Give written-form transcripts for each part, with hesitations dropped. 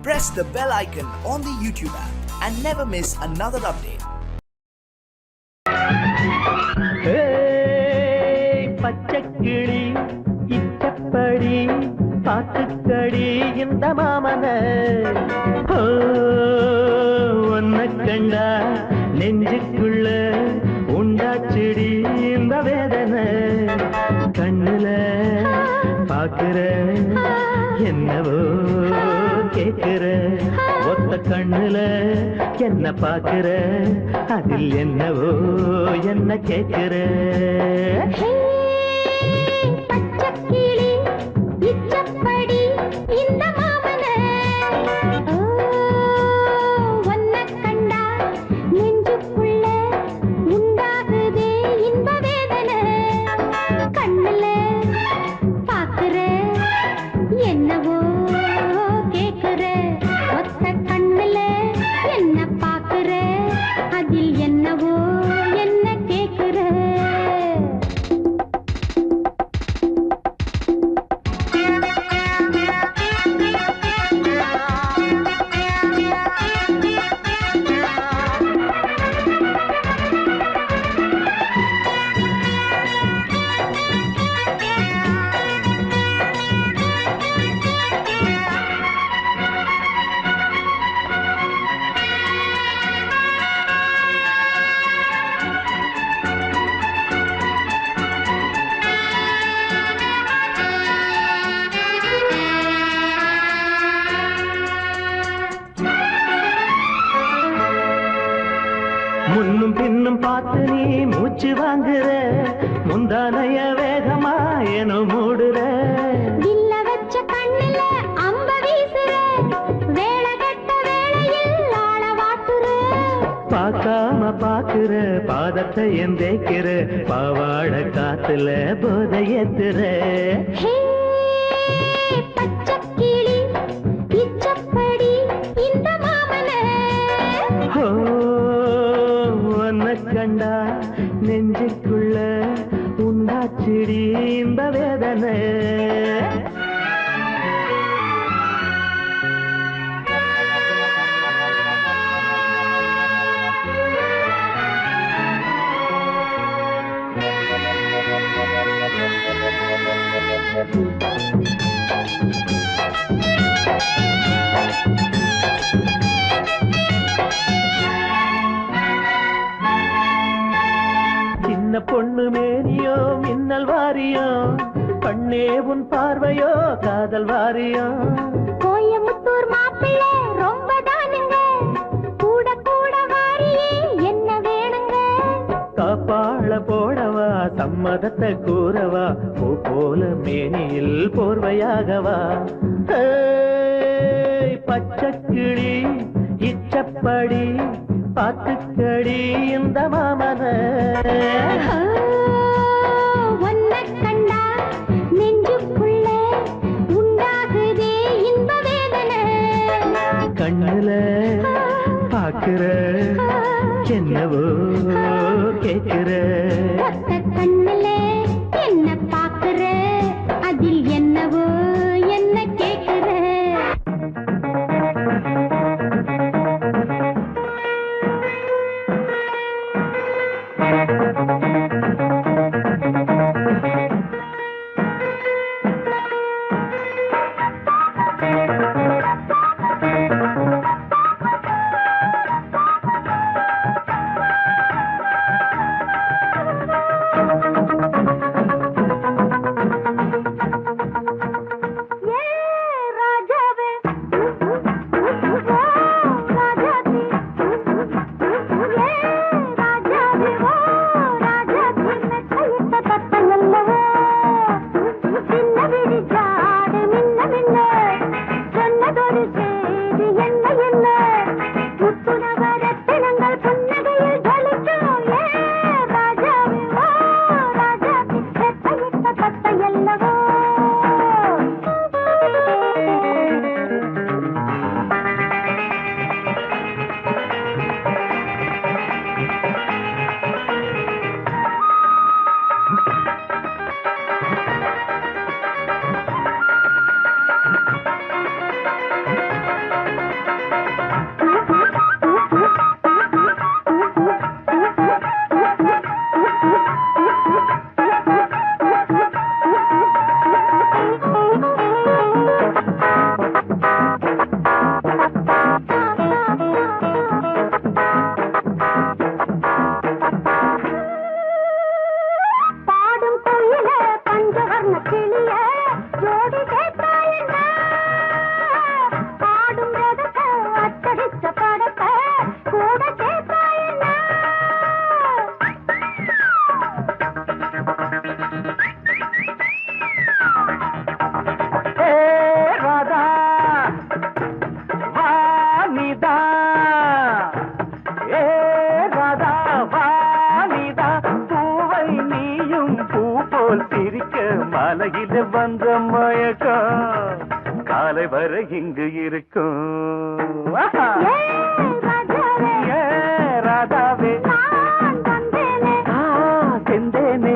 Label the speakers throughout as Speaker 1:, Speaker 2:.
Speaker 1: press the bell icon on the YouTube app and never miss another update.
Speaker 2: பச்சக்கிளி இச்சப்படி பாத்துக்கடி இந்த மாமன ஒன்ன கண்டா நெஞ்சுக்குள்ள உண்டாச்சிடி இந்த வேதனை கண்ணுல பாக்குற என்னவோ கேக்குற ஒத்த கண்ணுல என்ன பாக்குற அதில் என்னவோ என்ன கேக்குற முன்னும் பின்னும் பார்த்து நீ மூச்சு வாங்குற முந்தானைய வேகமா ஏனோ மூடுற
Speaker 3: இல்ல வச்ச கண்ணுல அம்ப வீசுற வேளை கட்ட வேளையில் ஆள வாட்டுற
Speaker 2: பார்க்காம பாக்குற பாதத்தை எந்தேக்கிற பாவாட காத்துல போதை ஏத்துற
Speaker 3: பச்சக்கிளி இச்சப்படி இந்த மாமன
Speaker 2: கண்டா நெஞ்சுக்குள்ள உண்டாச்சிடி இந்த வேதனை பொண்ணு மேனியோ மின்னல் வாரியோ கண்ணே உன் பார்வையோ காதல் வாரியோ
Speaker 3: கோயமுத்தூர் மாப்பிள்ளை ரொம்ப தானுங்க கூட கூட வாரியே என்ன வேணுங்க
Speaker 2: காப்பாள போடவா சம்மதத்தை கூறவா பூ போல மேனியில் போர்வையாகவா பச்சக்கிளி இச்சப்படி பாத்துக்கடி இந்த மாமன
Speaker 3: ஒன்ன கண்டா நெஞ்சுக்குள்ள உண்டாகுதே இன்ப வேதனை
Speaker 2: கண்ணுல பாக்குற என்னவோ கேக்குற
Speaker 3: ஒத்த கண்ணுல என்ன பாக்குற அதில் என்னவோ என்ன கேக்குற
Speaker 2: காலையில வந்த மயக்கம் காலை வரை இங்கு இருக்கும் ராதாவே செந்தேனே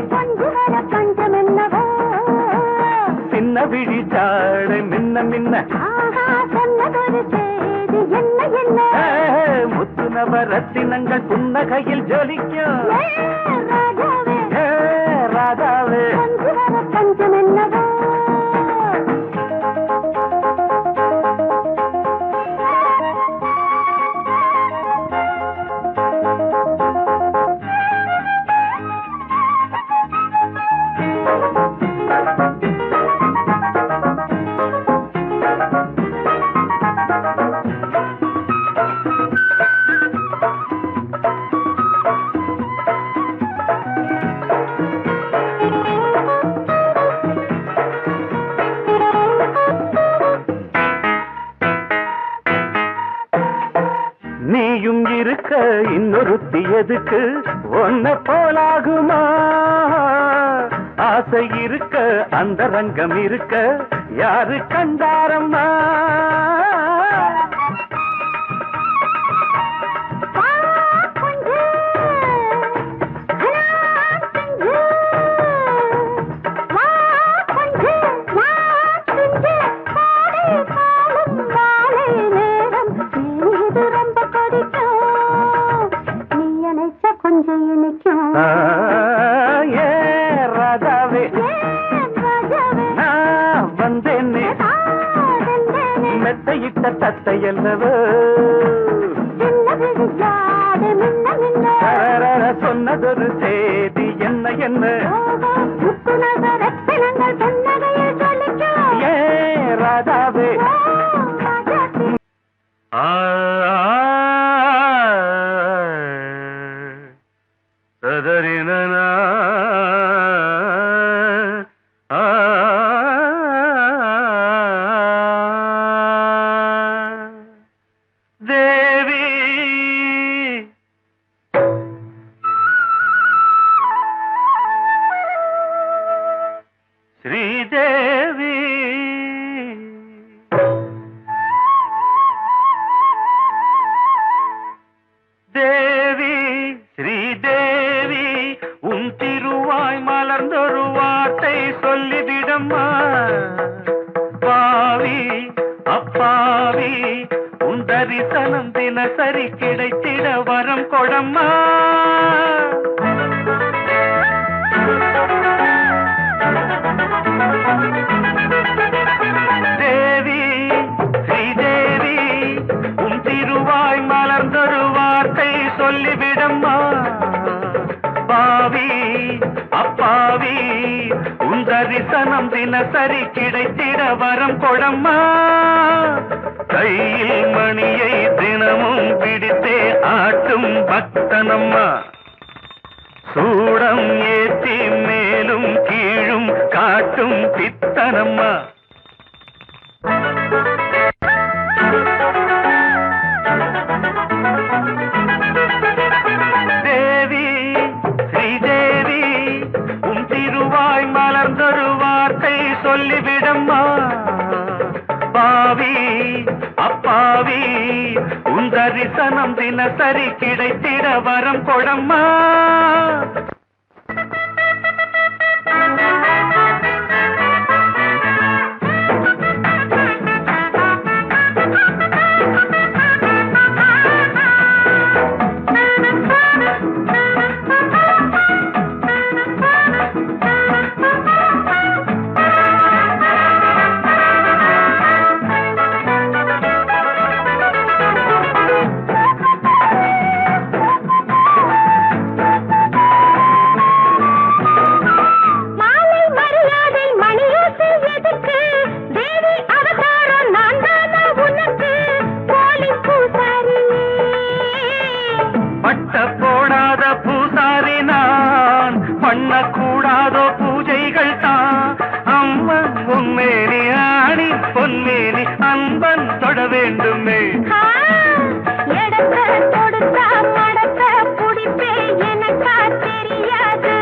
Speaker 2: சின்ன விழி சாடு மின்ன மின்ன முத்து நவரத்தினங்கள் புன்னகையில் ஜொலிக்கும் ராதாவே
Speaker 3: பஞ்சம் என்னவோ
Speaker 2: நீயும் இருக்க இன்னொருத்தி எதுக்கு ஒன்ன போலாகுமா ஆசை இருக்க அந்த ரங்கம் இருக்க யாரு கண்டாரம்மா ராதாவே நான் வந்தேனே மெத்தையிட்ட தத்தை அல்லவோ சொன்னதொரு செய்தி என்ன என்ன ஏ ராதாவே சதரினா தேவி ஸ்ரீதேவி தேவி ஸ்ரீதேவி உன் திருவாய் மலர்ந்தொரு வார்த்தை சொல்லிவிடம்மா பாவி அப்பாவி உன் தரிசனம் தினசரி கிடைத்திட வரம் கொடம்மா தேவி ஸ்ரீதேவி உன் திருவாய் மலர்ந்தொரு வார்த்தை சொல்லிவிடம்மா பாவி அப்பாவி உன் தரிசனம் தினசரி கிடைத்திட வரம் கொடம்மா கையில் மணியை தினமும் பிடித்தே ஆட்டும் பக்தனம்மா சூடம் ஏற்றி மேலும் கீழும் காட்டும் பித்தனம்மா தேவி ஸ்ரீதேவி உன் திருவாய் மலர்ந்தொரு வார்த்தை சொல்லிவிடம்மா பாவி அப்பாவி உன் தரிசனம் தினசரி கிடைத்திட வரம் கொடம்மா பண்ணக்கூடாதோ பூஜைகள் தான் அம்மன் உண்மேனி ஆணி பொன்மேனி அன்பன் தொட வேண்டுமே
Speaker 3: தெரியாது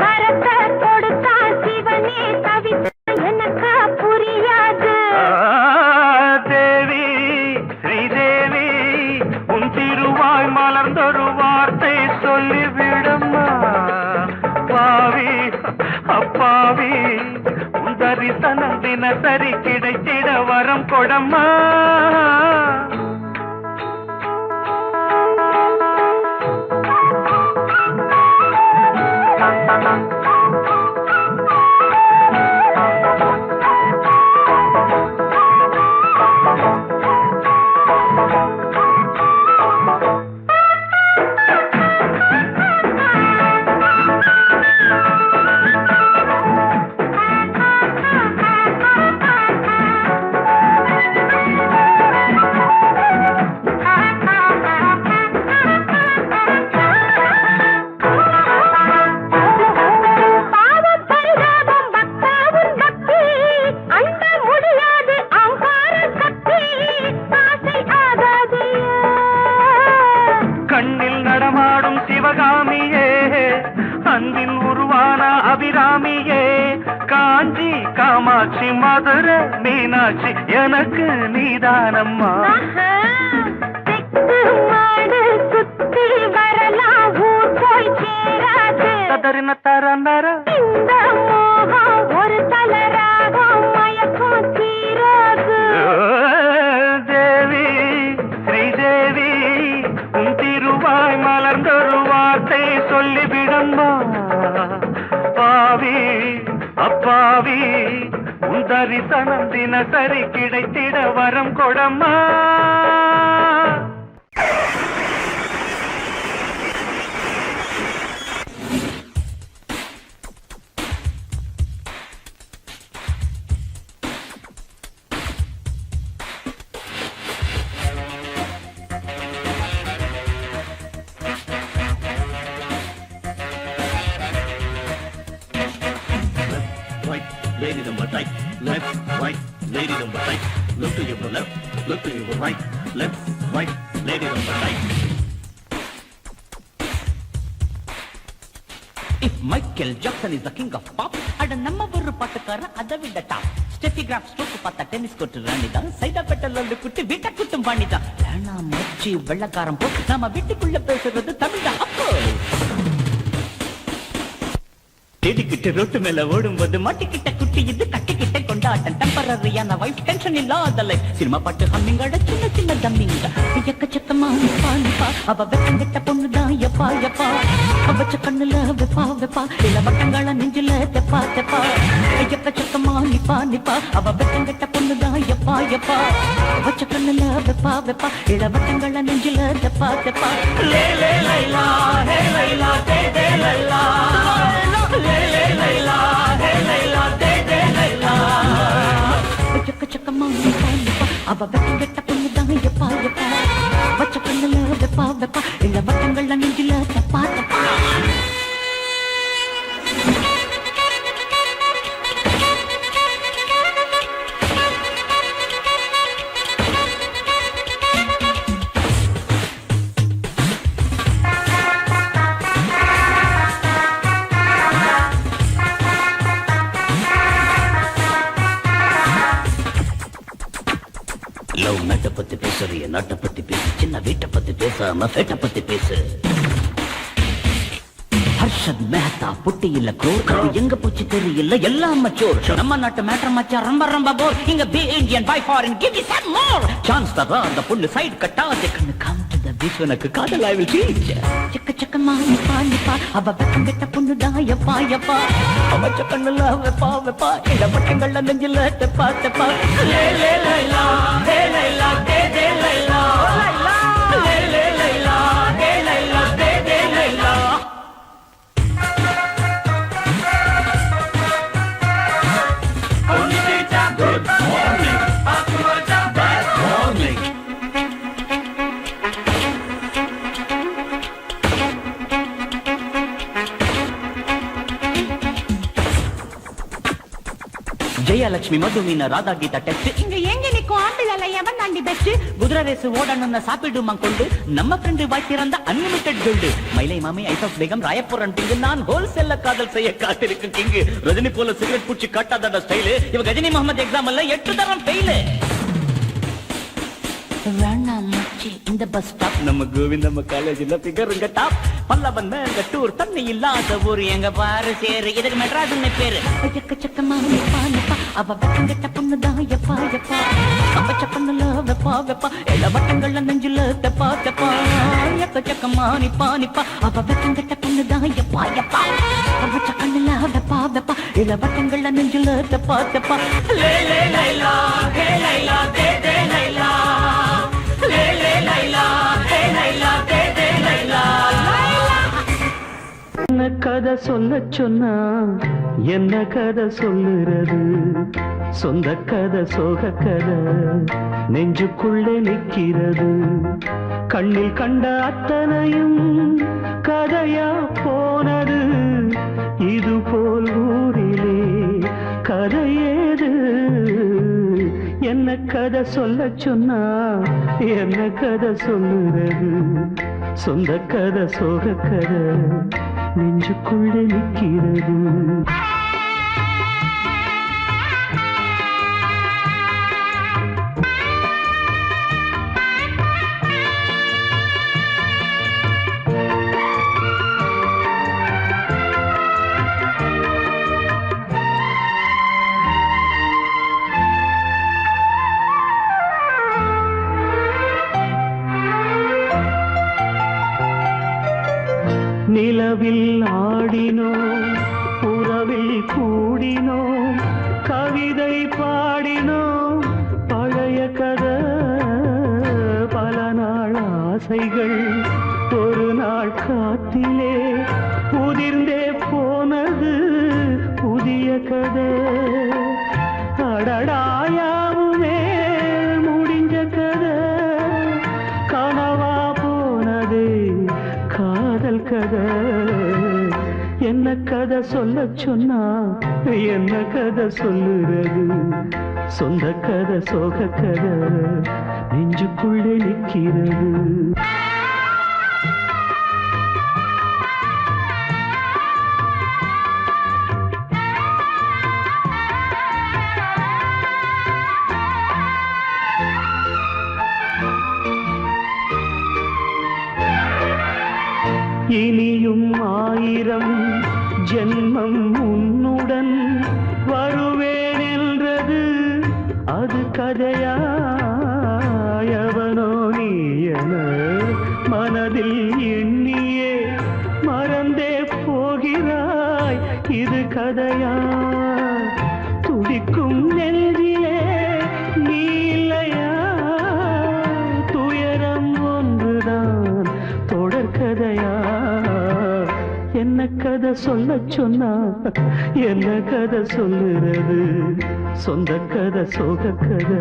Speaker 3: வரத்த கொடுத்தா சிவ
Speaker 2: தினசரி கிடைத்திட வரம் கொடம்மா. கண்ணில் நடமாடும் சிவகாமியே, அன்பின் உருவான அபிராமியே, காஞ்சி காமாட்சி மதுரை மீனாட்சி எனக்கு நீதானம்மா. தரின தரந்தர
Speaker 3: ஒரு தலராகம் மயக்கம் தீராது.
Speaker 2: தேவி ஸ்ரீதேவி உன் திருவாய் மலர்ந்தொரு வார்த்தை சொல்லிவிடம்மா. பாவி அப்பாவி உன் தரிசனம் தினசரி கிடைத்திட வரம் கொடம்மா.
Speaker 4: Lady number right, left, right, lady number right, look to your left, look to your right, left, right, lady number right.
Speaker 5: If Michael Jackson is the king of pop, அட நம்ம ஒரு பாட்டுக்காரன் அதை விட டாப். ஸ்டெஃபிகிராஃப் ஸ்ட்ரோக் பார்த்தா tennis court ராணிதான், சைடா petal வந்து குட்டி வீட்டை குட்டும் பாணிதான். வேணாம் மச்சி வெள்ளக்காரன் போ, நாம வீட்டுக்குள்ள பேசுறது தமிழ் தான். அப்போ தேடிக்கிட்டு ரோட்டு மேல ஓடும்போது மாட்டிக்கிட்ட குட்டி இது கட்டிக்கிட்ட கொண்டாட்டம். டெம்பரரியான வைஃப் டென்ஷன் இல்லாத லைஃப். சினிமா பாட்டு ஹம்மிங்கோட சின்ன சின்ன தம்மிங்க. எக்கச்சக்கமா நிப்பா நிப்பா, அவ வெக்கங்கிட்ட பொண்ணுதான் எப்பா எப்பா. அவச்ச கண்ணுல வெப்பா வெப்பா, இல்ல வட்டங்கள நெஞ்சில தெப்பா தெப்பா. எக்கச்சக்கமா நிப்பா நிப்பா, அவ வெக்கங்கிட்ட பொண்ணுதான் எப்பா எப்பா. அவச்ச கண்ணுல வெப்பா வெப்பா, இல்ல வட்டங்கள நெஞ்சில தெப்பா தெப்பா. லே லே லைலா ஹே லைலா தே தே லைலா. அவ வெட்ட பொண்ணுதான் எப்பா எப்பா. வச்ச கண்ணுல வெப்பா வெப்பா, இல்ல வட்டங்கள்ல நெஞ்சில தப்பா தப்பா. லவ் மேட்டை பத்தி பேசுறிய, நாட்டை பத்தி பேசு, சின்ன வீட்டை பத்தி பேசாம ஃபேட்டை பத்தி பேசு. ஹர்ஷத் மேத்தா புட்டி இல்ல கோர், அது எங்க போச்சு தெரியல எல்லாம் மச்சோர். நம்ம நாட்டு மேட்டர் மச்சா ரொம்ப ரொம்ப போர். இங்க be Indian buy foreign give me some more. Chance தரா அந்த பொண்ணு சைடு கட்டாதே, கண்ணு கம் டு தி பீச் எனக்கு காதல் ஐ வில் டீச். செக்க செக்கமா நிப்பா நிப்பா, அவ வெக்கங்கிட்ட பொண்ணுதான் எப்பா எப்பா. அவ கண்ணுல வெப்பா வெப்பா, இல்ல வட்டங்கள்ல நெஞ்சில தெப்பா தெப்பா. லே லே லைலா ஹே லைலா தே தே லைலா. லே லே லைலா ஹே லைலா தே தே Laila.
Speaker 4: Good morning, bad morning.
Speaker 5: Jayalakshmi மதுமீன ராதா கீதா டெஸ்ட். இங்க எங்க நிக்கும் ஆம்பிளல எவன் தாண்டி பெஸ்ட். குதிரை ரேஸ் ஓடணும்னு சாப்பிடுமா கொண்டு, நம்ம ஃப்ரெண்டு வாய் திறந்த அன்லிமிட்டெட் கோல்டு. மயிலை மாமி ஐசாஸ் பேகம் ராயப்புரன் டிங்கு, நான் ஹோல்சேல்ல காதல் செய்ய காத்திருக்கும் கிங்கு. ரஜினி போல சிகரெட் பூச்சி காட்டாத ஸ்டைலு, இவ கஜினி முகமது எக்ஸாம் எல்லாம் 8 தரம் ஃபெயிலு. வேணாம் மச்சி இந்த பஸ் ஸ்டாப் நம்ம கோவிந்தம்மா காலேஜ்ல பிகருங்க டாப் பல்லவன் மேல டூர் தண்ணி இல்லாத ஊர் எங்க பாரு சேரு இதுக்கு மெட்ராஸ்னு பேரு எக்கச்சக்கமா நிப்பா அவ வெக்கங்கட்ட பொண்ணுதான் எப்பா எப்பா கப்பச்ச பொண்ணுல வெப்பா வெப்பா எல்லா வட்டங்கள்ல நெஞ்சுல தெப்பா தெப்பா எக்கச்சக்கமா நிப்பா அவ வெக்கங்கட்ட பொண்ணுதான் எப்பா எப்பா கப்பச்ச கண்ணுல வெப்பா வெப்பா எல்லா வட்டங்கள்ல நெஞ்சுல தெப்பா தெப்பா லே லே லைலா ஹே லைலா தே தே லைலா லே லே லைலா ஹே லைலா தே தே லைலா என்ன கதை சொல்ல சொன்னா என்ன கதை சொல்லுறது சொந்த கதை சோக கதை நெஞ்சுக்குள்ளே நிற்கிறது கண்ணில் கண்ட அத்தனையும் கதையா போனது இது போல் ஊரிலே கதையேது என்ன கதை சொல்ல சொன்னா என்ன கதை சொல்லுறது சொந்த கதை சோக கதை நெஞ்சுக்குள்ளே நிற்கிறது நிலவில் ஆடினோம் உறவில் கூடினோம் கவிதை பாடினோம் பழைய கதை பல நாள் ஆசைகள் ஒரு நாள் காத்திலே உதிர்ந்தே போனது புதிய கதை அடடாயாவுமே முடிஞ்ச கதை கனவா போனதே காதல் கதை என்ன கதை சொல்ல சொன்னா என்ன கதை சொல்லுறது சொந்த கதை சோக கதை நெஞ்சுக்குள்ளே நிற்கிறது இனியும் ஆயிரம் ஜென்மம் உன்னுடன் வருவேன் என்றது அது கதையா எவனோ நீ என மனதில் எண்ணியே மறந்தே போகிறாய் இது கதையா துடிக்கும் நெஞ்சிலே நீ இல்லையா துயரம் ஒன்றுதான் தொடர்கதையா என்ன கதை சொல்ல சொன்னா என்ன கதை சொல்லுறது சொந்த கதை சோக கதை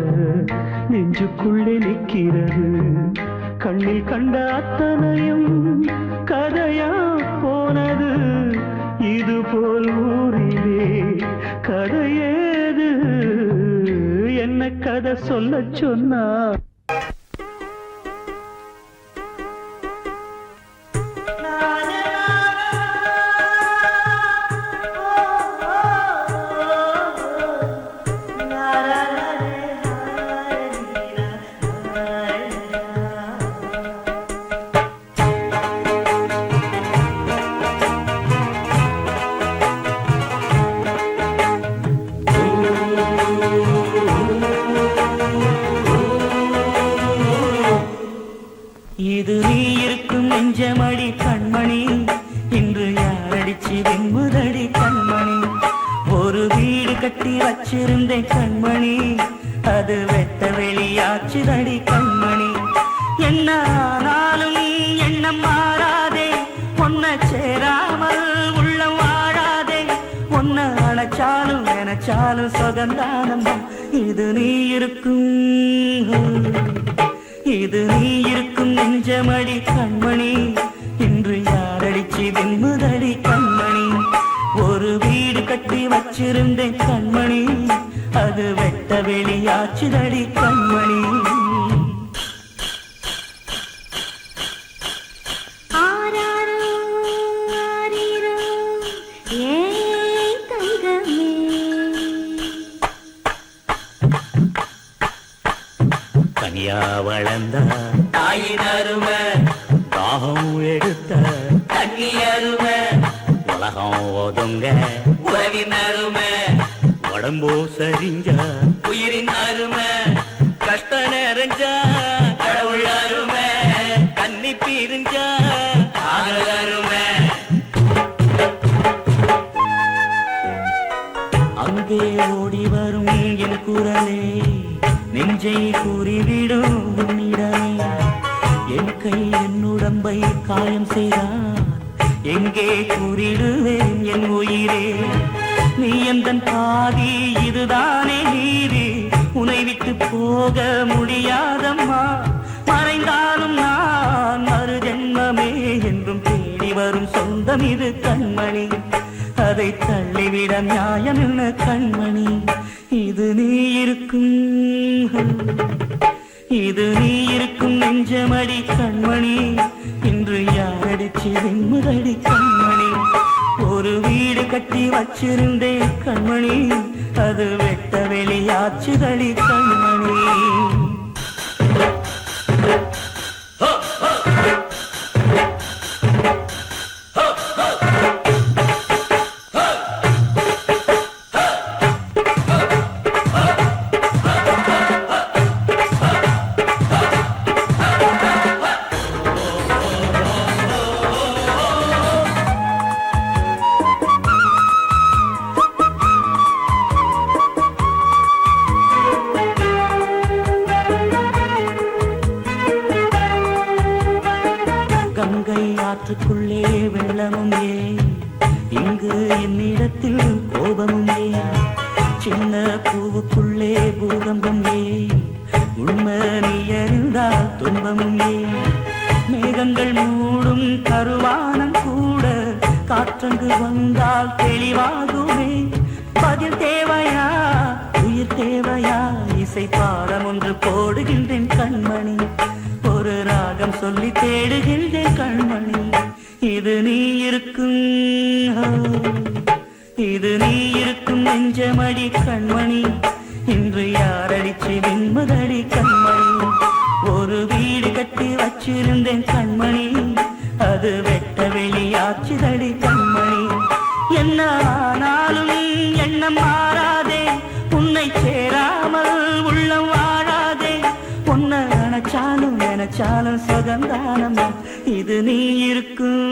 Speaker 5: நெஞ்சுக்குள்ளே நிற்கிறது கண்ணில் கண்ட அத்தனையும் கதையா போனது இது போல் ஊரிலே கதையேது என்ன கதை சொல்ல சொன்னா இது நீ இருக்கும் நெஞ்சமடி கண்மணி இன்று யாரடிச்சு வெண்முதடி கண்மணி ஒரு வீடு கட்டி வச்சிருந்தேன் கண்மணி அது வெட்ட வெளியாச்சுதடி கண்மணி என்ன ஆனாலும் எண்ணம் மாறாதே பொன்ன சேராமல் உள்ளம் வாழாதே பொன்ன அணைச்சாலும் நினைச்சாலும் சுகந்தானம்மா இது நீ இருக்கும் இது நீ இருக்கும் நெஞ்சமடி கண்மணி இன்று யாரடிச்சு வெண்முதடி கண்மணி ஒரு வீடு கட்டி வச்சிருந்தேன் கண்மணி அது வெட்ட வெளியாச்சுதடி கண்மணி கனியா வளர்ந்த தாயின் அருமை தாகம் எடுத்த தண்ணி அருமை உலகம் ஒதுங்க உறவின் அருமை உடம்போ சரிஞ்ச உயிரின் அருமை கஷ்ட நிறைஞ்சா கடவுள் அருமை கண்ணி பிரிஞ்சா காதல் அருமை அங்கே ஓடி வரும் என் குரலே நெஞ்சை கூறிவிடும் உன்னிடமே என் கை என் உடம்பை காயம் செய்தார் எங்கே கூறிடுவேன் என் உயிரே நீ எந்தன் பாதி இதுதானே நீதி உன்னை விட்டு போக முடியாதம்மா மறைந்தாலும் நான் மறு ஜென்மமே என்றும் தேடி வரும் சொந்தம் இது கண்மணி அதை தள்ளிவிட நியாயம் என்ன கண்மணி இது நீ இருக்கும் நெஞ்சமடி கண்மணி இன்று யாரடிச்சு வெண்முதடி கண்மணி ஒரு வீடு கட்டி வச்சிருந்தேன் கண்மணி அது வெட்ட வெளியாச்சுதடி கண்மணி கங்கை ஆற்றுக்குள்ளே வெள்ளமும் ஏன் இங்கு என்னிடத்தில் கோபமும் ஏன் சின்ன பூவுக்குள்ளே பூகம்பம் ஏன் உண்மை நீ அறிந்தால் துன்பமும் ஏன் மேகங்கள் மூடும் கருவானம் கூட காற்றங்கு வந்தால் தெளிவாகுமே பதில் தேவையா உயிர் தேவையா இசை பாடம் ஒன்று போடுகின்றேன் கண்மணி ஒரு ராகம் சொல்லி தேடுகின்றேன் கண்மணி இது நீ இருக்கும் நெஞ்சமடி கண்மணி இன்று யாரடிச்சு வெண்மதடி கண்மணி ஒரு வீடு கட்டி வச்சிருந்தேன் கண்மணி அது வெட்ட வெளியாச்சுதடி கண்மணி என்ன ஆனாலும் எண்ணம் மாறாதே உன்னை சேராமல் உள்ளம் வாழாதே உன்னை நினைச்சாலும் சுகந்தானம் இது நீ இருக்கும்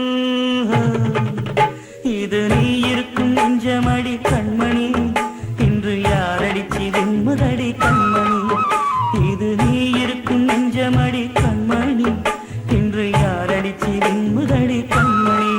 Speaker 5: நெஞ்சமடி கண்மணி இன்று யாரடிச்சு வெண்முதடி கண்மணி இது நீ இருக்கும் நெஞ்சமடி கண்மணி இன்று யாரடிச்சு வெண்முதடி கண்மணி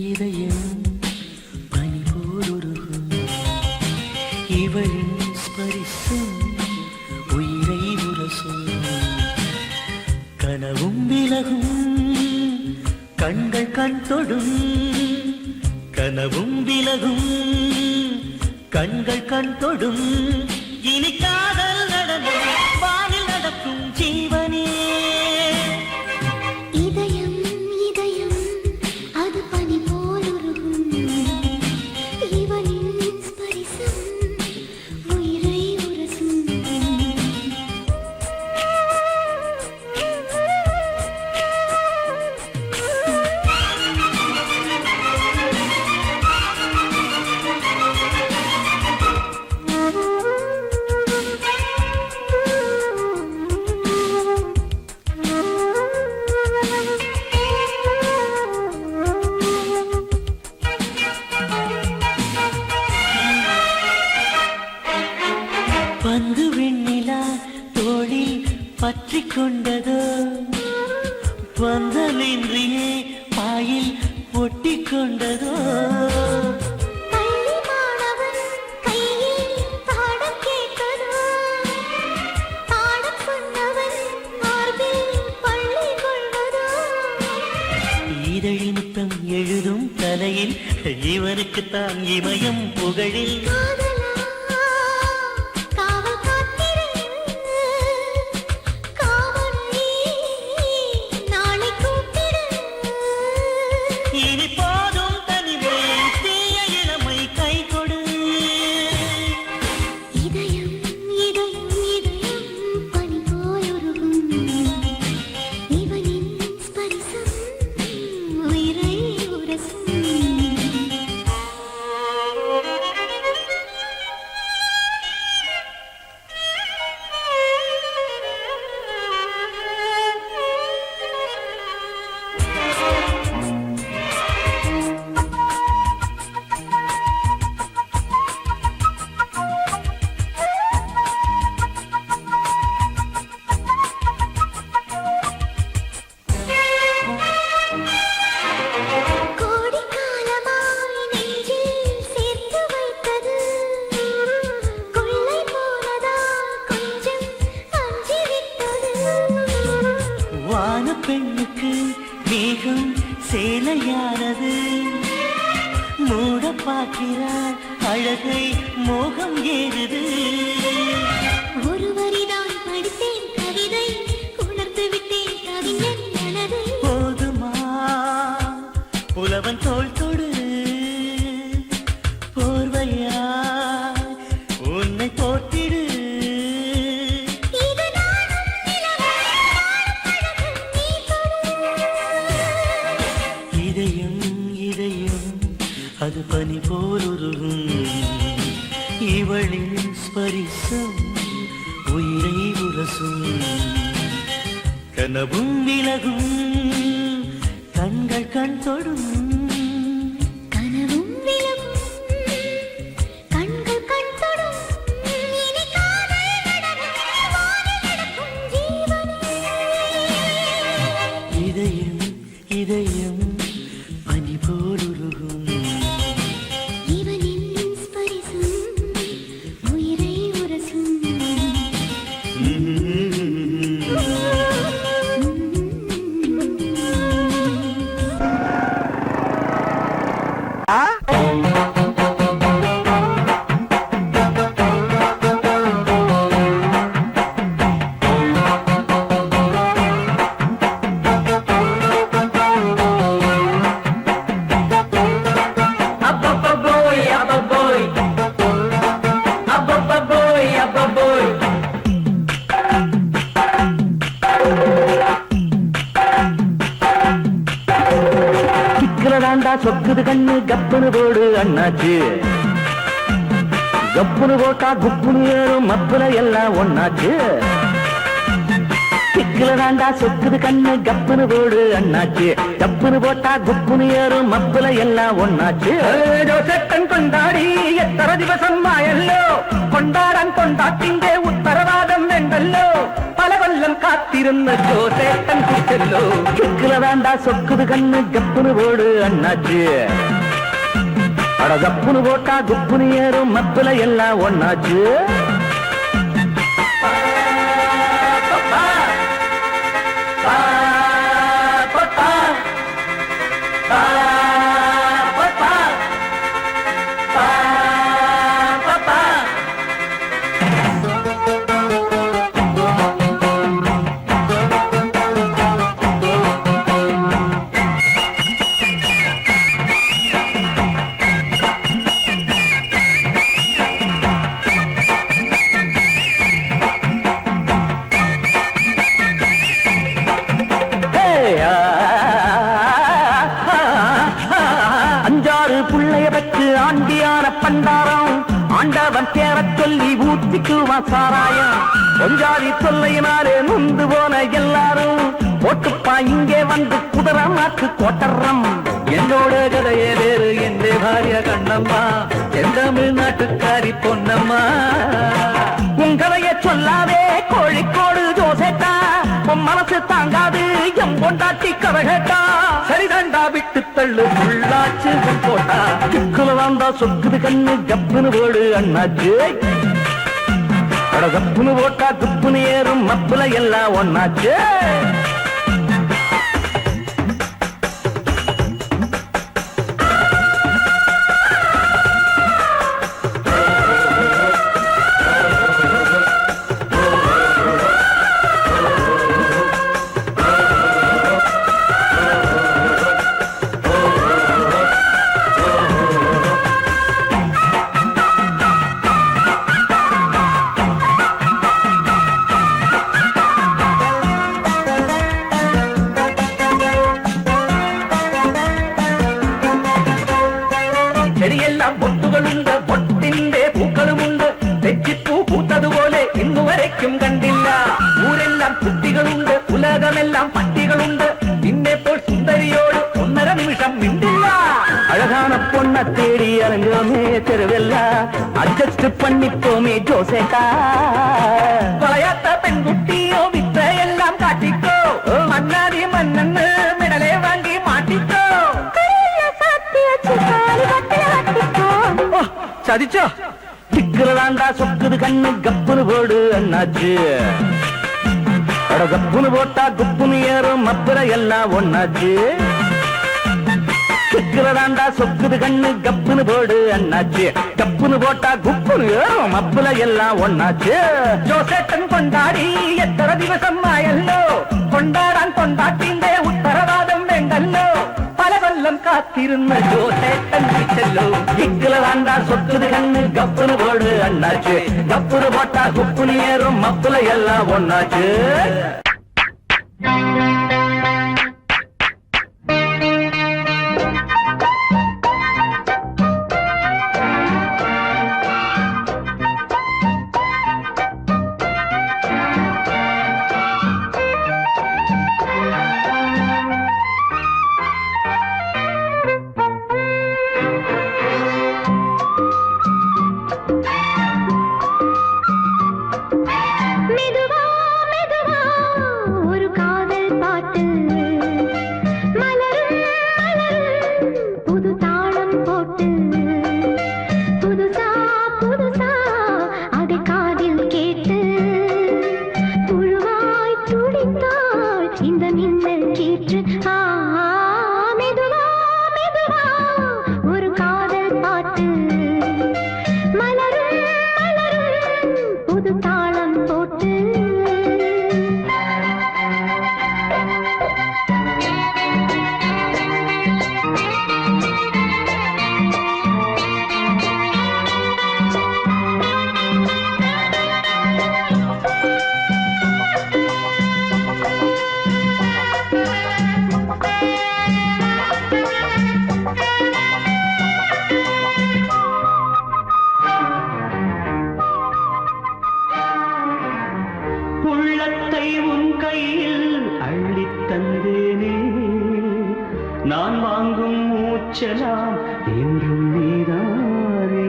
Speaker 5: இதயம் பனி போலுருகும் இவளின் ஸ்பரிசம் உயிரை உரசும் கனவும் விலகும் கண்கள் கண் தொடும் கனவும் விலகும் கண்கள் கண் தொடும் இனி காதல் நடனம் வானில் நடக்கும் ஜீவனே வந்து வெண்ணிலா தோளில் பற்றி கொண்டதோ பந்தலின்றியே பாயில் ஒட்டி கொண்டதோ இதழின் முத்தம் எழுதும் தலையில் இவனுக்குத்தான் இமயம் புகழில் மேகம் சேலையானது மூட பார்க்கிறார் அழகை மோகம் ஏறுது
Speaker 3: ஒருவரிதான் படித்தேன் கவிதை உணர்ந்து விட்டேன் கவிஞன் மனதை
Speaker 5: போதுமா புலவன் தோள் தொடு போர்வையா உன்னை போட்டிடு
Speaker 3: இது நானும் நிலவும் நீ தொடு
Speaker 5: இதயம் இதயம் அது பனி போலுருகும் இவளின் ஸ்பரிசம் உயிரை உரசும் கனவும் விலகும் கண்கள் கண் தொடும்
Speaker 3: கனவும் விலகும் கண்கள் கண் தொடும் இனி காதல் நடனம் வானில் நடக்கும் ஜீவனே
Speaker 5: இதயம் இதயம் பனி போலுருகும்
Speaker 3: இவனின் ஸ்பரிசம் உயிரை உரசும்
Speaker 2: தாண்டா சொக்குது கண்ணு கப்புனு போடு அண்ணாச்சு கப்புனு போட்டா குப்புனு ஏறும் மப்புல எல்லாம் ஒண்ணாச்சு சிக்கில தாண்டா சொக்குது கண்ணு கப்புனு போடு அண்ணாச்சு கப்புனு போட்டா குப்புனு ஏறும் மப்புல எல்லாம் ஒண்ணாச்சு ஜோசேட்டன் கொண்டாடி எத்தனை திவசம் ஆயல்லோ கொண்டாடன் கொண்டாட்டிங்கே உத்தரவாதம் வேண்டல்லோ பலவல்லம் காத்திருந்த ஜோசேட்டன் குட்டல்லோ சிக்கில தாண்டா சொக்குது கண்ணு கப்புனு போடு அண்ணாச்சு அட கப்புனு போட்டா குப்புனு ஏறும் மப்புல எல்லாம் ஒண்ணாச்சு அஞ்சாறு புள்ளைய பெற்று ஆண்டியான பண்டாரம் ஆண்டவன் தேர சொல்லி ஊத்திக்குவான் சாராயம் கொஞ்சாதி தொல்லையினாலே நொந்து போன எல்லாரும் போட்டுப்பா இங்கே வந்து குதிரை மாற்று கோட்டரம் என்னோட கதையே வேறு என் பாரிய கண்ணம்மா என் தமிழ்நாட்டுக்காரி பொன்னம்மா உன் கதையை சொல்லாதே கோழிக்கோடு ஜோசேட்டா உன் மனசு தாங்காது எம் கொண்டாட்டி கதை கேட்டா சரிதாண்டா விட்டு தள்ளு உள்ளாச்சு போட்டா சிக்குல வந்தா சொக்குது கண்ணு கப்புனு போடு அண்ணாச்சு அட கப்புனு போட்டா குப்புனு ஏறும் மப்புல எல்லாம் ஒண்ணாச்சு செடியெல்லாம் பொட்டுகளுண்டு பொட்டின்றே பூக்களும் உண்டு தெச்சிப்பூ பூத்தது போல இன்னு வரைக்கும் கண்டில்ல ஊரெல்லாம் குட்டிகளுண்டு உலகமெல்லாம் பட்டிகளுண்டு இன்னே போல் சுந்தரியோடு 1.5 நிமிஷம் மிண்டில்ல அழகான பொண்ண தேடி அலங்கோமே தெருவெல்லாம் அட்ஜஸ்ட் பண்ணிப்போமே ஜோசேட்டா விளையாட்ட பெண் குட்டியோ வித்த எல்லாம் காட்டிக்கோ மன்னாதி மன்னன்னு மிடலே வாங்கி மாட்டிக்கோ சதிச்சோ திக்குறதாண்டா சொக்குது கண்ணு கப்புனு போடு அண்ணாச்சு கப்புனு போட்டா குப்புனு ஏறும் மப்புல எல்லாம் ஒன்னாச்சு சிக்கிறதாண்டா சொக்குது கண்ணு கப்புனு போடு அண்ணாச்சு கப்புனு போட்டா குப்புனு ஏறும் மப்புல எல்லாம் ஒன்னாச்சு ஜோசேட்டன் கொண்டாடி எத்தனை திவசம் ஆயல்லோ கொண்டாடான் கொண்டாட்டிந்தே உத்தரவாதம் வேண்டல்லோ பல வல்லம் காத்திருந்த ஜோசேட்டன் வீட்டல்லோ சிக்கிறதாண்டா சொக்குது கண்ணு கப்புனு போடு அண்ணாச்சு கப்புனு போட்டா குப்புனு ஏறும் மப்புல எல்லாம் ஒன்னாச்சு நான் வாங்கும் மூச்சலாம் என்றும் நீதானே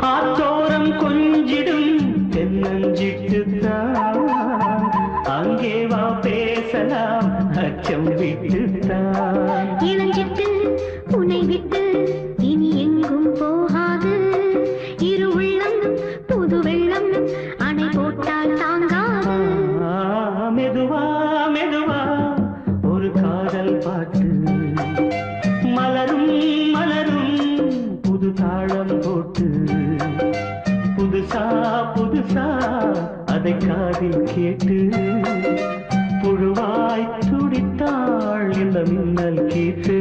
Speaker 2: ஆத்தோரம் கொஞ்சிடும் தென்னஞ்சிட்டுத்தான் அங்கே வா பேசலாம் அச்சம் விட்டுத்தான்
Speaker 3: இளஞ்சிட்டு உன்னை விட்டு இனி எங்கும் போகாது இரு உள்ளம் புது வெள்ளம் அணை போட்டால் தாங்காது
Speaker 2: மெதுவா மெதுவா ஒரு காதல் பாட்டு மலரும் மலரும் புது தாளம் போட்டு புதுசா புதுசா அதை காதில் கேட்டு புழுவாய் துடித்தாள் இந்த மின்னல் கேட்டு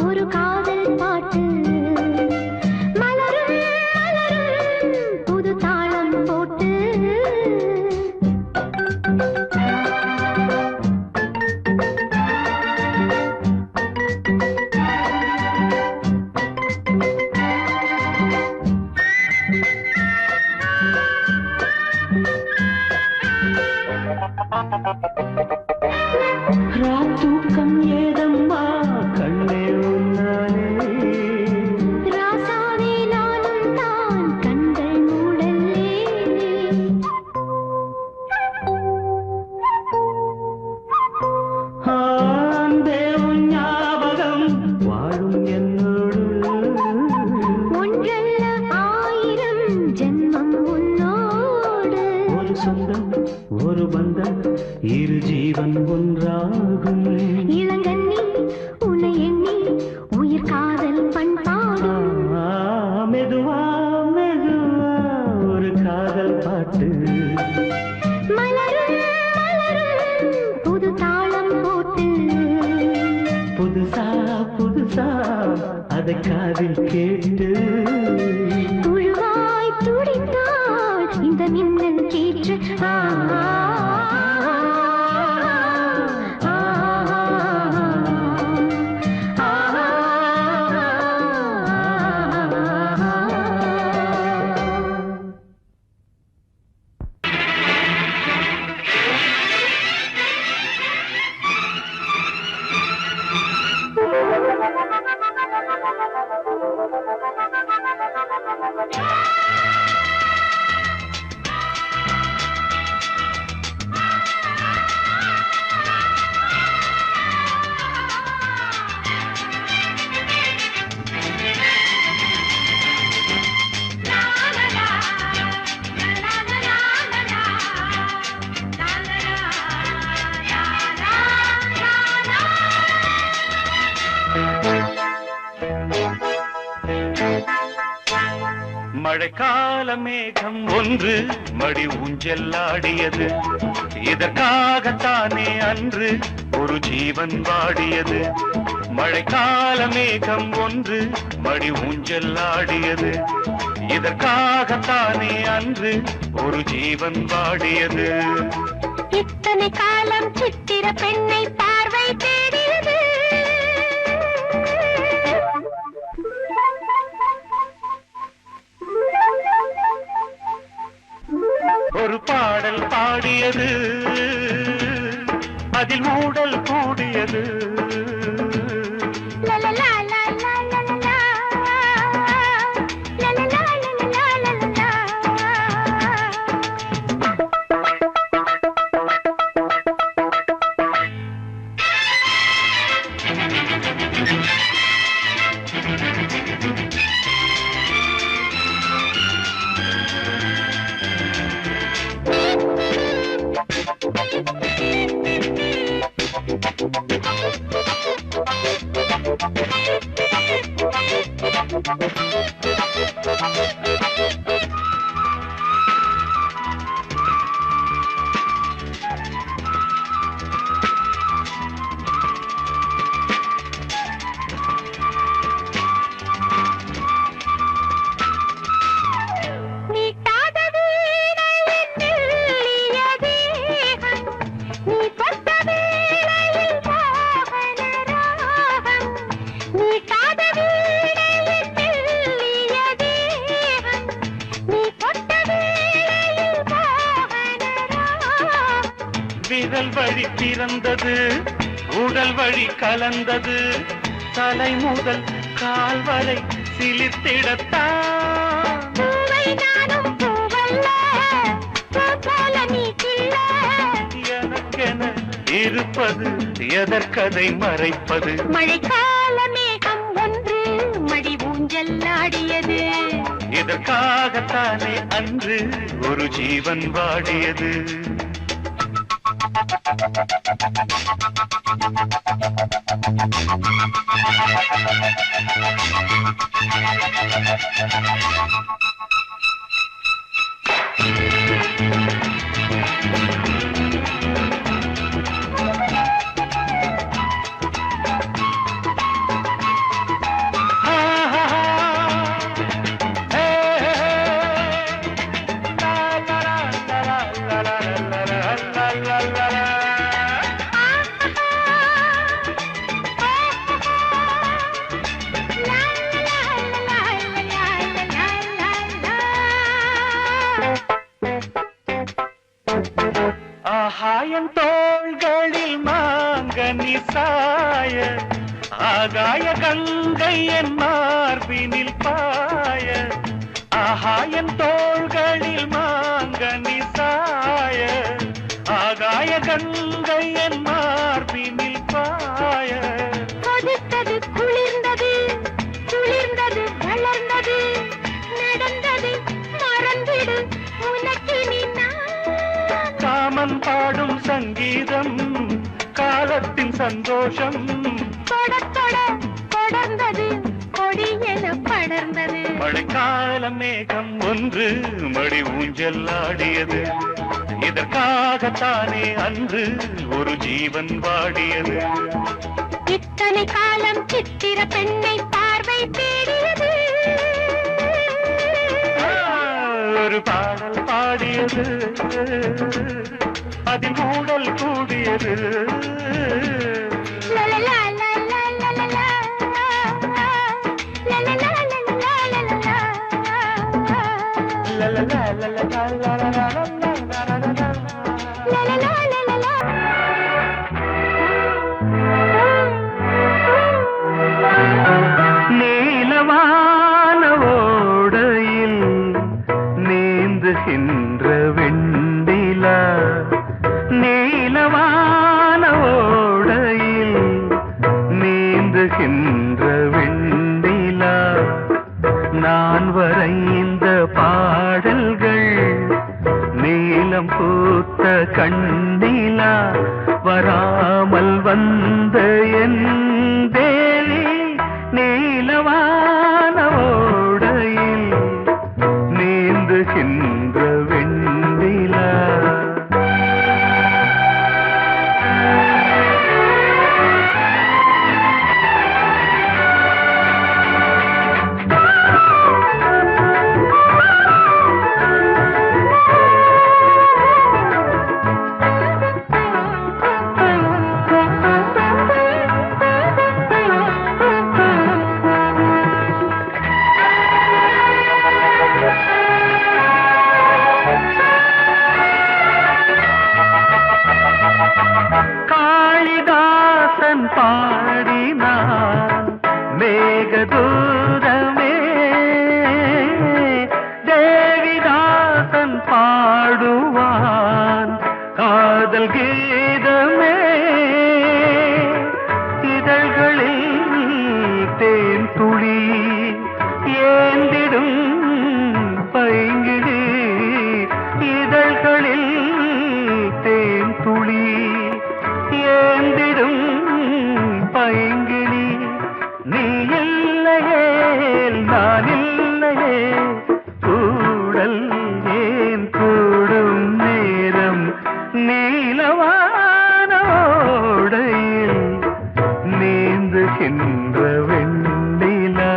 Speaker 3: ஒரு காதல் பாட்டு மலரும் மலரும் புது தாளம் போட்டு
Speaker 2: ராத்தூக்கம் ஏதம்மா கண்ணே உன்னாலே
Speaker 3: ராசாவே நானும் தான் கண்கள் மூடல்லே
Speaker 2: ஆண்டே உன் ஞாபகம் வாழும் என்னோடு
Speaker 3: ஒன்றல்ல ஆயிரம் ஜென்மம் உன்னோடு
Speaker 2: ஒரு சொந்தம் ஒரு பந்தம் இரு ஜீவன் ஒன்றாகும்
Speaker 3: இளங்கண்ணி உன்னை எண்ணி உயிர் காதல் பண்பாடும்
Speaker 2: மெதுவா மெதுவா ஒரு காதல் பாட்டு
Speaker 3: மலரும் மலரும் புது தாளம் போட்டு
Speaker 2: புதுசா புதுசா அதை காதில் கேட்டு
Speaker 3: புழுவாய் துடித்தாள் இந்த மின்னல் கீற்று
Speaker 2: மழைக்கால மேகம் ஒன்று மடி ஊஞ்செல்லாடியது இதற்காகத்தானே அன்று ஒரு ஜீவன் வாடியது மழைக்கால மேகம் ஒன்று மடி ஊஞ்செல்லாடியது இதற்காகத்தானே அன்று ஒரு ஜீவன் வாடியது
Speaker 3: இத்தனை காலம் சித்திர பெண்ணை பார்வை தேடியது
Speaker 2: ஒரு பாடல் பாடியது அதில் ஊடல் கூடியது
Speaker 3: லலலா லலலா லலலா லலலா லலலா லலலா
Speaker 2: விரல் வழி பிறந்தது உடல் வழி கலந்தது தலை முதல் கால் வரை சிலிர்த்திடத்தான் எனக்கென இருப்பது எதற்கதை மறைப்பது
Speaker 3: மழைக்கால மேகம் ஒன்று மடி ஊஞ்சல்லாடியது
Speaker 2: இதற்காகத்தானே அன்று ஒரு ஜீவன் வாடியது ஆகாயம் தோள்களில் மாங்கனி சாய ஆகாய கங்கை என் மார்பினில் பாய ஆகாயம் தோள்களில் மாங்கனி சாய ஆகாய கங்கை என் மார்பினில் பாய
Speaker 3: கொதித்தது குளிர்ந்தது குளிர்ந்தது வளர்ந்தது நடந்தது மறந்திடு உனக்கு நீ
Speaker 2: காமன் பாடும் சங்கீதம் காலத்தின் சந்தோஷம்
Speaker 3: தொட தொட தொடர்ந்தது கொடியென படர்ந்தது
Speaker 2: மழைக்கால மேகம் ஒன்று மடி ஊஞ்சல்லாடியது இதற்காகத்தானே அன்று ஒரு ஜீவன் வாடியது
Speaker 3: இத்தனை காலம் சித்திர பெண்ணை பார்வை தேடியது
Speaker 2: ஒரு பாடல் பாடியது அதில் ஊடல் கூடியது
Speaker 3: லலலா லலலா லலலா லலலா லலலா லலலா லலலா லலலா
Speaker 2: நீலவான ஓடையில் நீந்துகின்ற வெண்டிலா நீலவான ஓடையில் நீந்துகின்ற வெண்டிலா நான் வரைந்த பாடல்கள் நீலம் பூத்த கண்ணிலா வராமல் வந்த என் தேவி நீலவான ஓடையில் பாடினான் மேகதூதமே தேவிதாசன் பாடுவான் காதல் கீதமே இதழ்களில் தேன் துளி ஏந்திடும் பைங்கிழி இதழ்களில் தேன் துளி ஏந்திடும் பைங்கிழி நீ இல்லையே நான் இல்லையே கூடல் ஏன் கூடும் நேரம் நீலவானோடையில் நீந்துகின்ற வெண்ணிலா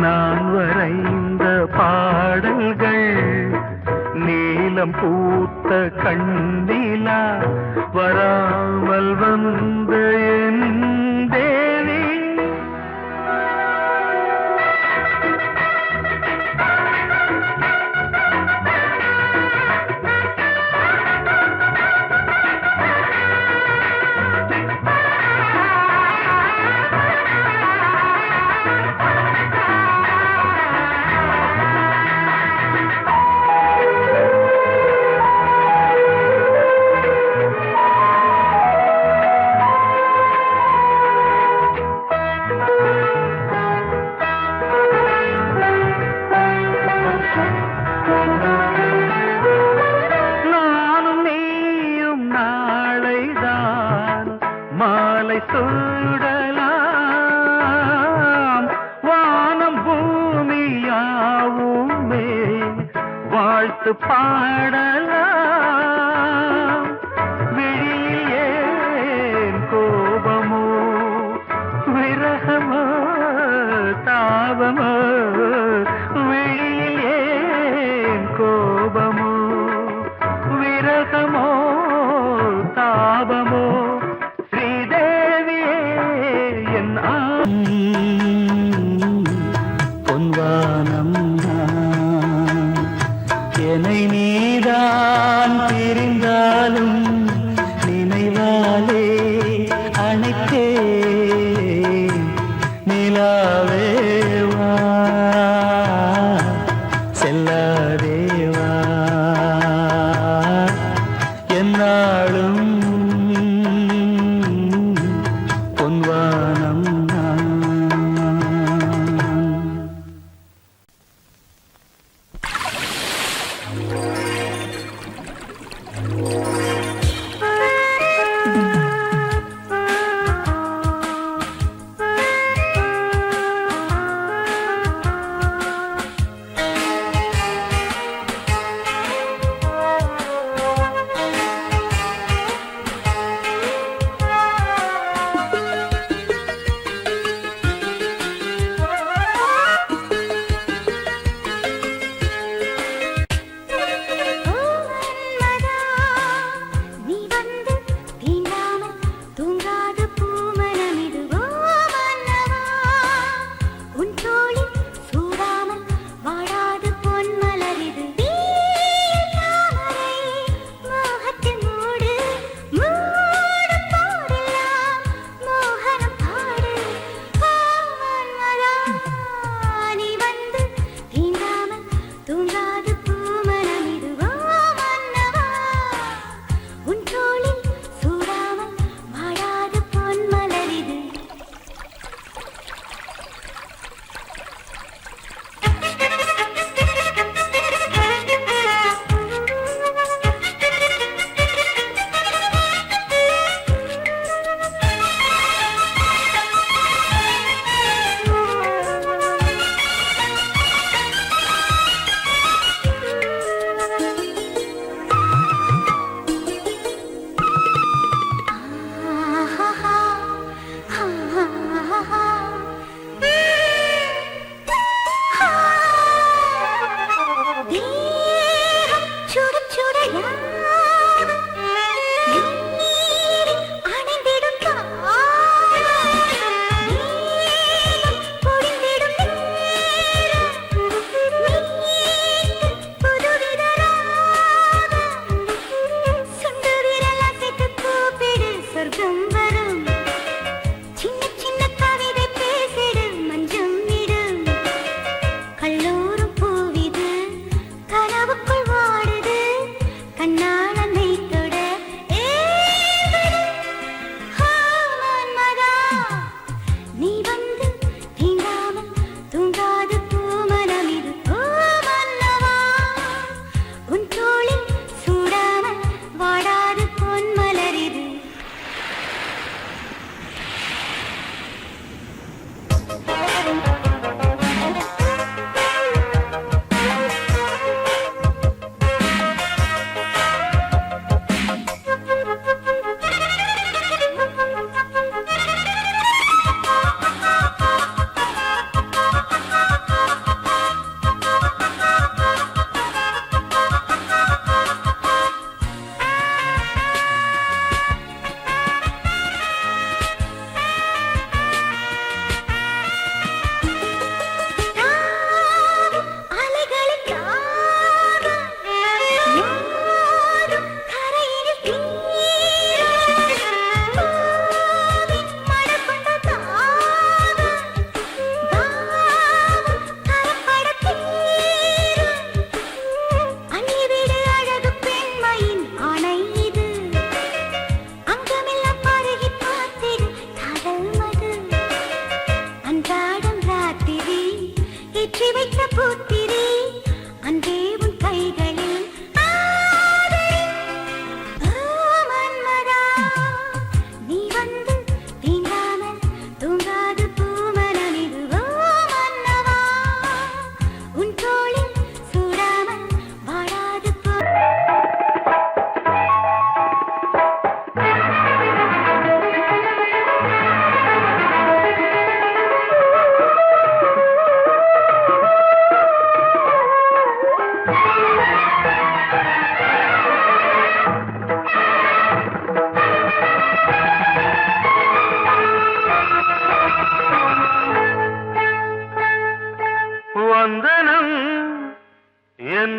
Speaker 2: நான் வரைந்த பாடல்கள் நீலம் பூத்த கண்ணிலா வராமல் வந்த என் தேவி நானும் நீயும் நாளைதான் மாலை சூடலாம் வானம் பூமியாவுமே வாழ்த்து பாடலாம் விழியில் ஏன் கோபமோ விரகமோ தாபமோ விழியில் ஏன் கோபமோ விரகமோ தாபமோ ஸ்ரீதேவியே என் பொன்வானம் என்னை நீதான் பிரிந்தாலும் நினைவாலே அணைத்தே நிலாவேவா செல்லாதேவா என்னாலும் பொன்வானம் நான்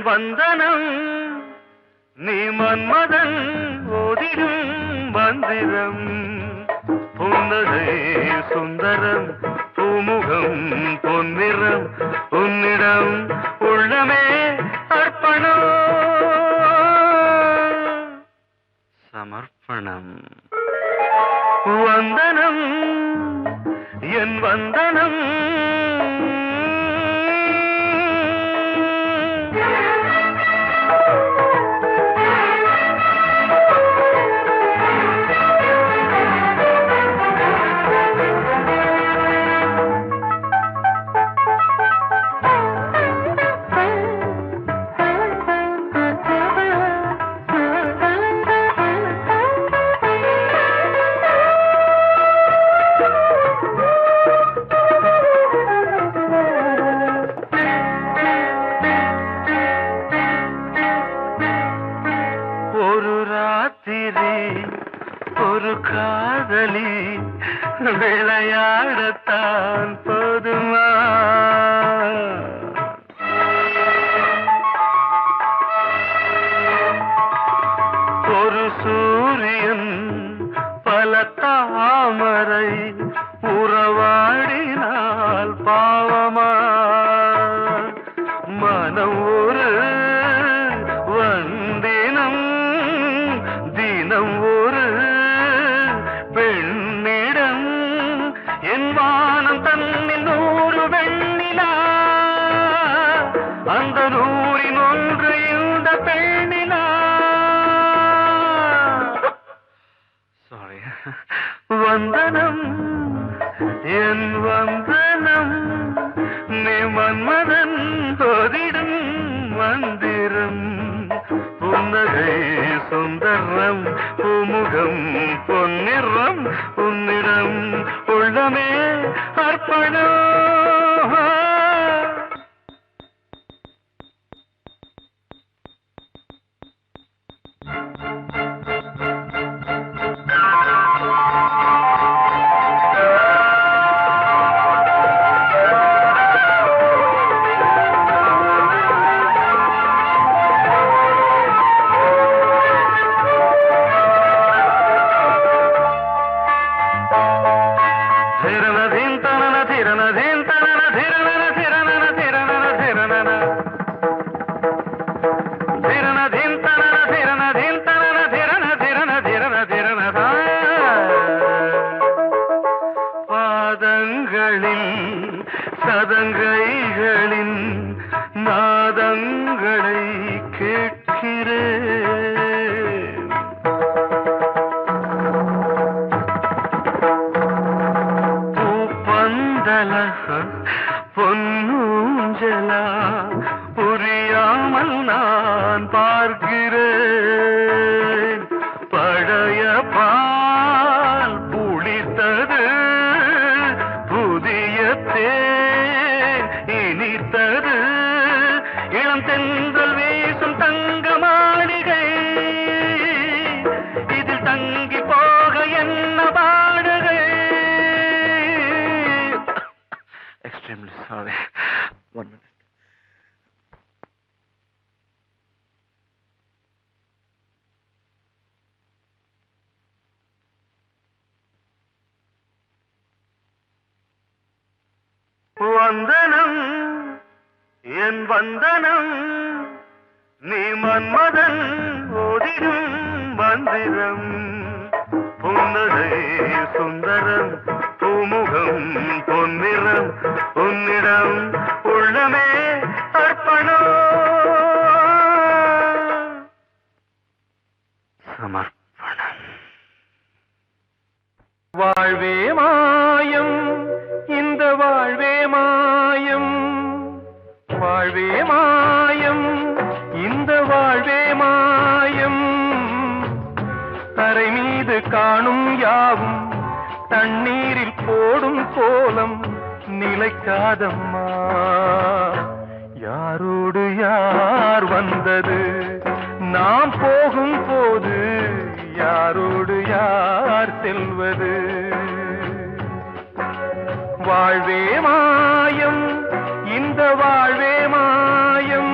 Speaker 2: வந்தனம் நீ மன்மதன் ஓதிடும் மந்திரம் புன்னகை சுந்தரம் பூமுகம் பொன்னிறம் உன்னிடம் உள்ளமே அர்ப்பணம் சமர்ப்பணம் வந்தனம் என் வந்தனம் ஒரு காதலி விளையாடத்தான் போதுமா ஒரு சூரியன் பல தாமரை உறவாடினால் பாவமா மனம் ஒரு வந்தினம் தினம் ஒரு பெண்ணிடம் என் வானம் தன்னில் 100 வெண்ணிலா அந்த 100இன் ஒன்று இந்த பெண்ணிலா சாரி வந்தனம் என் வந்தனம் நீ மன்மதன் தோதிடும் மந்திரம் புன்னகை சுந்தரம் பூமுகம் பொன்னிறம் உன்னிடம் உள்ளமே அர்ப்பணம் பாதங்களில் சதங்கைகளின் நாதங்களை கேட்கிறேன் பூப்பந்தலில் ஊஞ்சலா பொன்னூஞ்சலா புரியாமல் நான் பார்க்கிறேன். பழைய பால் புளித்தது, புதிய தேன் இனித்தது, இளம் தென்றல் வீசும் தங்க மாளிகை, இதில் தங்கி போக என்ன பாடுகை. Extremely sorry. 1 minute. வந்தனம் என் வந்தனம், நீ மன்மதன் ஓதிடும் மந்திரம். புன்னகை சுந்தரம், பூமுகம் பொன்னிறம், உன்னிடம் உள்ளமே அர்ப்பணம். சமர்ப்பணம். வாழ்வே மாயம், இந்த வாழ்வே மாயம், வாழ்வே மாயம், இந்த வாழ்வே மாயம். தரை மீது காணும் யாவும் தண்ணீரில் போடும் கோலம் நிலைக்காதம்மா. யாரோடு யார் வந்தது நாம் போகும் போது, யாரோடு யார் செல்வது. வாழ்வே மாயம், இந்த வாழ்வே மாயம்.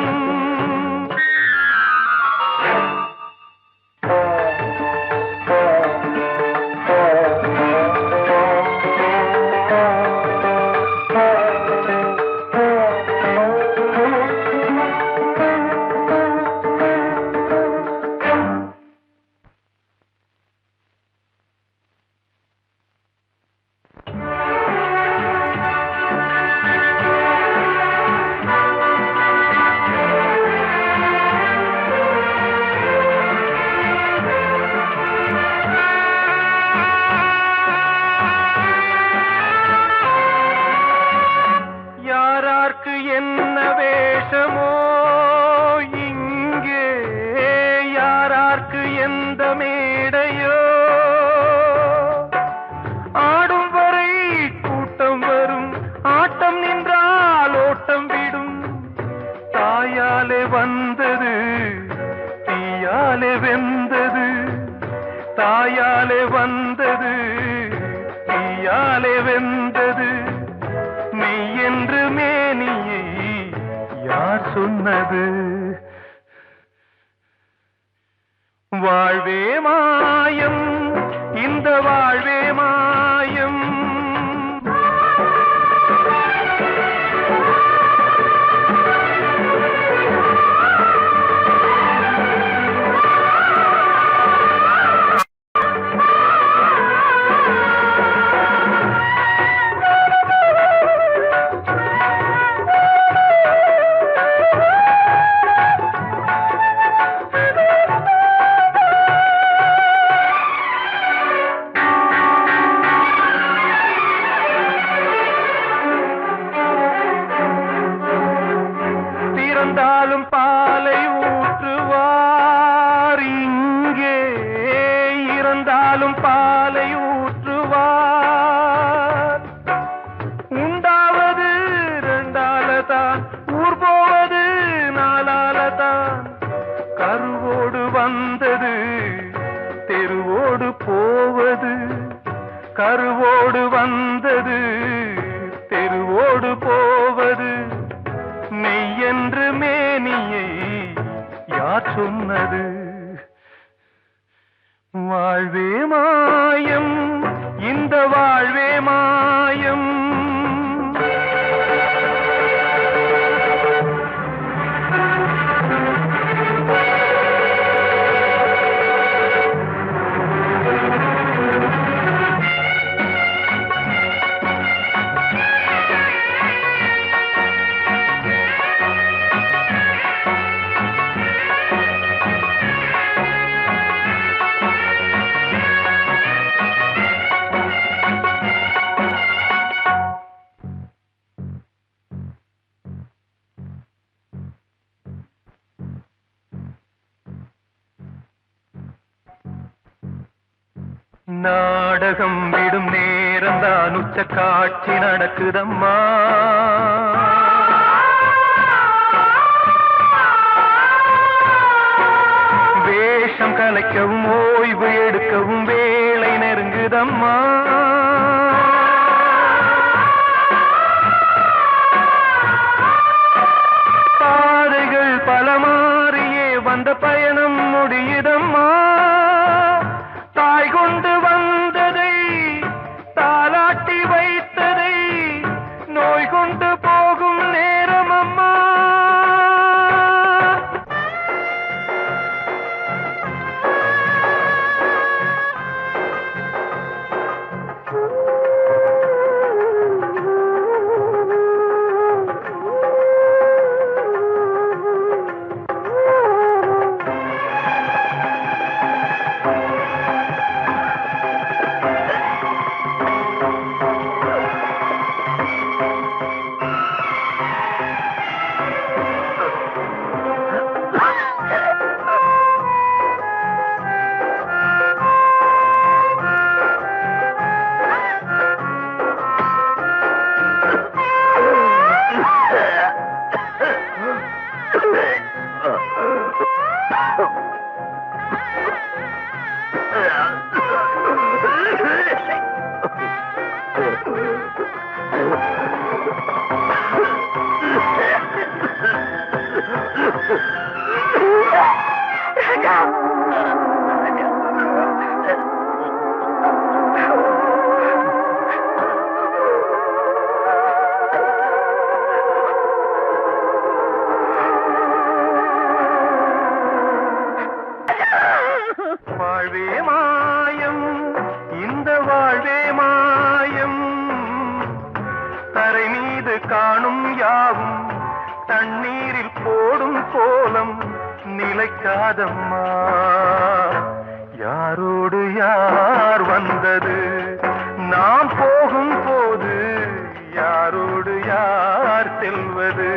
Speaker 2: என்ன வேஷமோ இங்கே, யாரார்க்கு எந்த மேடையோ. ஆடும் வரை கூட்டம் வரும், ஆட்டம் நின்றால் ஓட்டம் விடும். தாயாலே வந்தது தீயாலே வெந்தது, தாயாலே வந்தது தீயாலே வெந்தது. மெய் என்று மேனியை யார் சொன்னது. வாழ்வே மாயம், இந்த வாழ்வே மாயம். இறந்தாலும் பாலை ஊற்றுவார் இங்கே, இறந்தாலும் பாலை ஊற்றுவார். உண்டாவது ரெண்டாலதான், ஊர் போவது நாலாலதான். கருவோடு வந்தது தெருவோடு போவது, கருவோடு வந்தது தெருவோடு போவது. மெய் என்று மேனியை யார் சொன்னது. வாழ்வே மாயம், இந்த வாழ்வே மாயம்.
Speaker 6: தான் உச்ச காட்சி நடக்குதம்மா. வேஷம் கலைக்கவும் ஓய்வு எடுக்கவும் வேளை நெருங்குதம்மா. பாதைகள் பல மாறியே வந்த பயணம் முடியுதம்மா. தாய் கொண்டு வந்ததை தாலாட்டி வைத்ததை நோய் கொண்டு போகும் நேரம் அம்மா. வாழ்வே மாயம், இந்த வாழ்வே மாயம். தரை மீது காணும் யாவும் தண்ணீரில் போடும் கோலம் நிலைக்காதம்மா. யாரோடு யார் வந்தது நாம் போகும் போது, யாரோடு யார் செல்வது.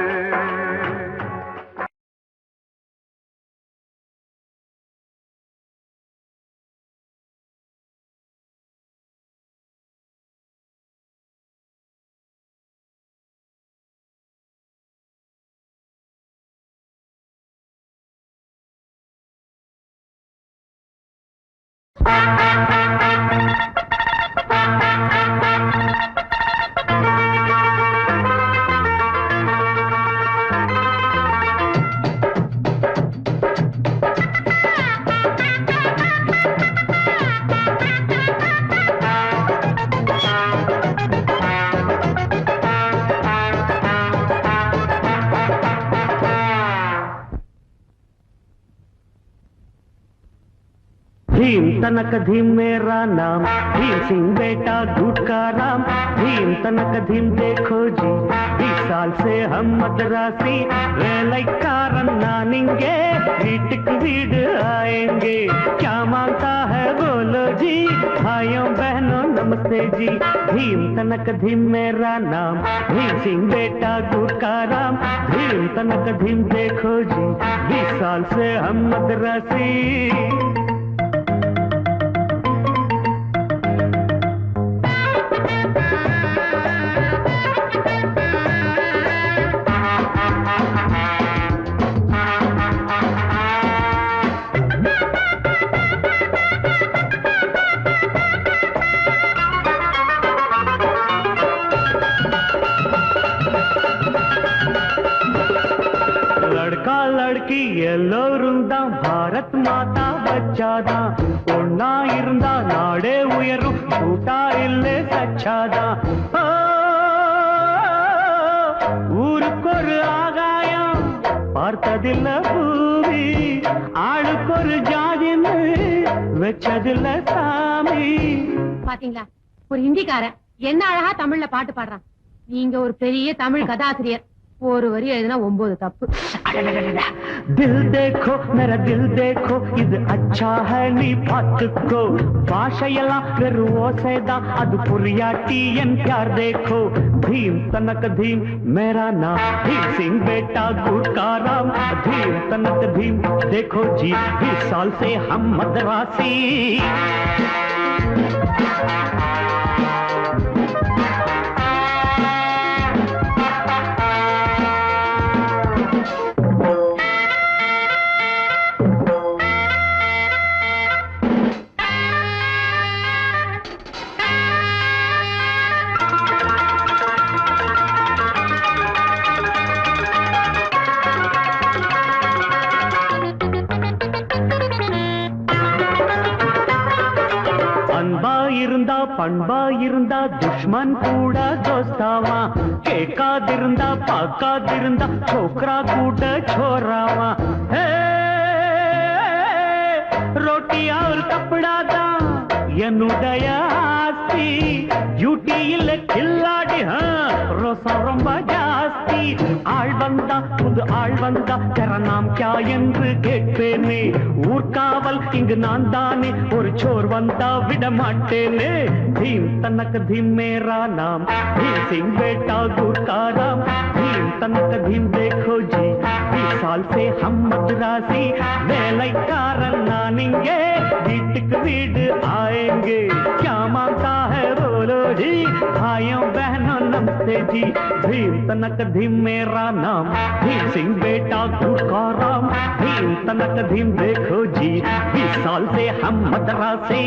Speaker 2: भीम तनक धीम मेरा नाम, भीम सिंह बेटा गुटका राम. भीम तनक धीम देखो जी, 20 साल से हम मद्रासी वेलैक्कारन नानिंगे वीटिक वीड आएंगे. क्या मांगता है बोलो जी, भाइयों बहनों नमस्ते जी. भीम तनक धीम मेरा नाम, भीम सिंह बेटा गुटका राम. भीम तनक धीम देखो जी, 20 साल से हम मद्रासी. लड़का लड़की எல்லோரும் தான் பாரத் மாதா பச்சாதான். ஒன்னா இருந்தா நாடே உயரும், கூட்டா இல்லே சச்சாதான். ஊருக்கு ஒரு ஆகாயம் பார்த்ததில்ல பூமி, ஆளுக்கு ஒரு ஜாதின்னு வச்சதில்ல சாமி.
Speaker 7: பாத்தீங்களா, ஒரு ஹிந்திக்காரன் என்ன அழகா தமிழ்ல பாட்டு பாடுறான். நீங்க ஒரு பெரிய தமிழ் கதாசிரியர், ஒரு வரி எழுதினா 9 தப்பு.
Speaker 2: दिल देखो मेरा दिल देखो, இது अच्छा है நீ பாத்துக்கோ. பாஷையெல்லாம் வெறும் ஓசைதான், அது புரியாட்டி என் प्यार देखो. भीम तनक धीम मेरा नाम, भीम सिंह बेटा गुटका राम. भीम तनक धीम देखो जी, 20 साल से हम मद्रासी. பண்பா இருந்தா துஷ்மன் கூட தோஸ்தாவா கேட்காதிருந்தா பார்க்காதிருந்தா சோக்ரா கூட சோராவா रोटी और कपड़ा दा என்னுடைய ஆஸ்தி டியூட்டி இல்ல கில்லாடி ரோசா ரொம்ப ஜாஸ்தி ஆள் வந்தா புது ஆள் வந்தா கரணாம் கியா என்று கேட்பேனே ஊர்காவல் இங்கு நான் தானே ஒரு சோர் வந்தா விட மாட்டேனே தீம் தனக்கு தீம் மேரா நாம் தீம் सिंह बेटा गुरकाराम दीन तनक दीन देखो जी 20 साल से हम मद्रासी வேலைக்காரன் நான் இங்கே வீட்டுக்கு வீடு आएंगे क्या मांगता है बोलो जी भाइयों बहनों नमस्ते जी भीम तनक धीम मेरा नाम भीम सिंह बेटा गुरकाराम भीम तनक धीम देखो जी 20 साल से हम मद्रासी